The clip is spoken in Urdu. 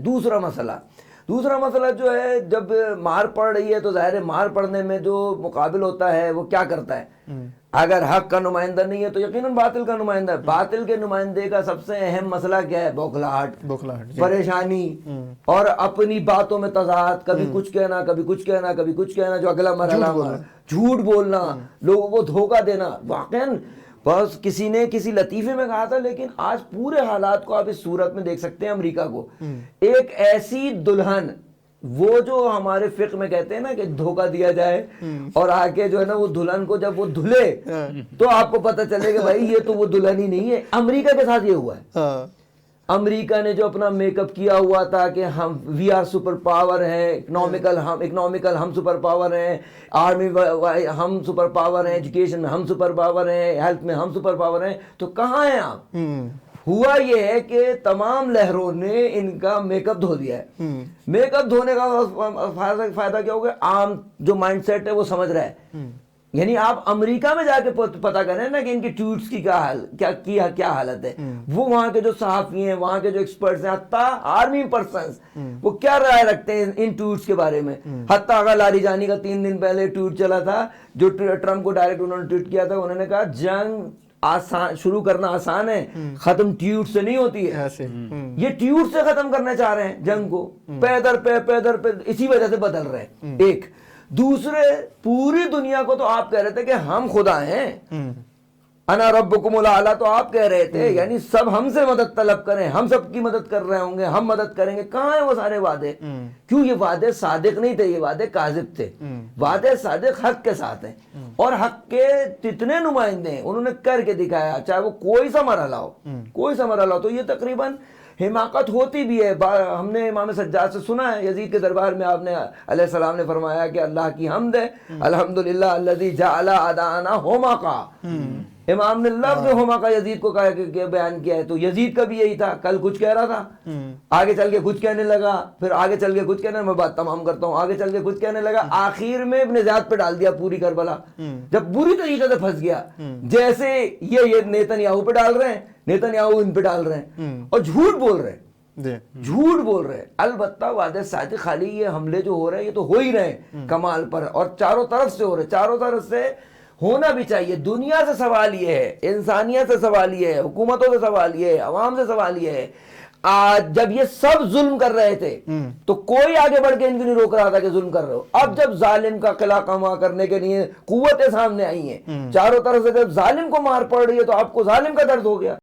دوسرا مسئلہ جو ہے، جب مار پڑ رہی ہے تو ظاہر ہے مار پڑنے میں جو مقابل ہوتا ہے وہ کیا کرتا ہے؟ اگر حق کا نمائندہ نہیں ہے تو یقیناً باطل کا نمائندہ ہے. باطل کے نمائندے کا سب سے اہم مسئلہ کیا ہے؟ بوکھلاہٹ، پریشانی اور اپنی باتوں میں تضاد، کبھی کچھ کہنا کبھی کچھ کہنا کبھی کچھ کہنا، جو اگلا مرحلہ جھوٹ بولنا، لوگوں کو دھوکہ دینا. واقعاً بس کسی نے کسی لطیفے میں کہا تھا، لیکن آج پورے حالات کو آپ اس صورت میں دیکھ سکتے ہیں. امریکہ کو ایک ایسی دلہن، وہ جو ہمارے فقہ میں کہتے ہیں نا کہ دھوکہ دیا جائے اور آ کے جو ہے نا وہ دلہن کو جب وہ دھلے تو آپ کو پتہ چلے کہ بھائی یہ تو وہ دلہن ہی نہیں ہے. امریکہ کے ساتھ یہ ہوا ہے. امریکہ نے جو اپنا میک اپ کیا ہوا تھا کہ ہم وی آر سپر پاور ہیں، اکنامیکل ہم سپر پاور ہیں، آرمی ہم سپر پاور ہیں، ایجوکیشن میں ہم سپر پاور ہیں، ہیلتھ میں ہم سپر پاور ہیں، تو کہاں ہیں آپ؟ ہوا یہ ہے کہ تمام لہروں نے ان کا میک اپ دھو دیا ہے. میک اپ دھونے کا فائدہ کیا ہوگا؟ عام جو مائنڈ سیٹ ہے وہ سمجھ رہا ہے. یعنی آپ امریکہ میں جا کے پتا کریں نا کہ ان کی ٹویٹس کی کیا حالت ہے. وہ وہاں کے جو صحافی ہیں، وہاں کے جو ایکسپرٹس ہیں، حتیٰ آرمی پرسنز، وہ کیا رائے رکھتے ہیں ان ٹویٹس کے بارے میں. حتیٰ اگر لاری جانی کا 3 دن پہلے ٹویٹ چلا تھا جو ٹرمپ کو ڈائریکٹ انہوں نے ٹویٹ کیا تھا. انہوں نے کہا جنگ شروع کرنا آسان ہے، ختم ٹیوٹ سے نہیں ہوتی ہے. یہ ٹیوٹ سے ختم کرنا چاہ رہے ہیں جنگ کو، پیدر پہ اسی وجہ سے بدل رہے ہیں. ایک دوسرے، پوری دنیا کو تو آپ کہہ رہے تھے کہ ہم خدا ہیں، انا ربکم الاعلی، تو آپ کہہ رہے تھے یعنی سب ہم سے مدد طلب کریں، ہم سب کی مدد کر رہے ہوں گے، ہم مدد کریں گے. کہاں ہیں وہ سارے وعدے؟ کیوں یہ وعدے صادق نہیں تھے، یہ وعدے کاذب تھے. وعدے صادق حق کے ساتھ ہیں، اور حق کے جتنے نمائندے ہیں انہوں نے کر کے دکھایا، چاہے وہ کوئی سا مرحلہ ہو. تو یہ تقریباً حماقت ہوتی بھی ہے. ہم نے امام سجاد سے سنا ہے، یزید کے دربار میں آپ نے علیہ السلام نے فرمایا کہ اللہ کی حمد ہے، الحمدللہ الذی جعل اعداءنا حمقا. امام نے لفظ حمقا یزید کو بیان کیا ہے. تو یزید کا بھی یہی تھا، کل کچھ کہہ رہا تھا، آگے چل کے کچھ کہنے لگا، پھر آگے چل کے کچھ کہنے، میں بات تمام کرتا ہوں، آگے چل کے کچھ کہنے لگا، آخر میں ابن زیاد پہ ڈال دیا پوری کربلا. جب بری طریقے سے پھنس گیا، جیسے یہ نیتن پہ ڈال رہے ہیں، نیتن ان پہ ڈال رہے ہیں اور جھوٹ بول رہے ہیں. البتہ وعدے صادق، خالی یہ حملے جو ہو رہے ہیں یہ تو ہو ہی رہے ہیں کمال پر، اور چاروں طرف سے ہو رہے، چاروں طرف سے ہونا بھی چاہیے. دنیا سے سوال یہ ہے، انسانیت سے سوال یہ ہے، حکومتوں سے سوال یہ ہے، عوام سے سوال یہ ہے. جب یہ سب ظلم کر رہے تھے تو کوئی آگے بڑھ کے ان کو نہیں روک رہا تھا کہ ظلم کر رہے ہو. اب جب ظالم کا قلعہ کما کرنے کے لیے قوتیں سامنے آئی ہیں چاروں طرف سے، جب ظالم کو مار پڑ رہی ہے تو آپ کو ظالم کا درد ہو گیا.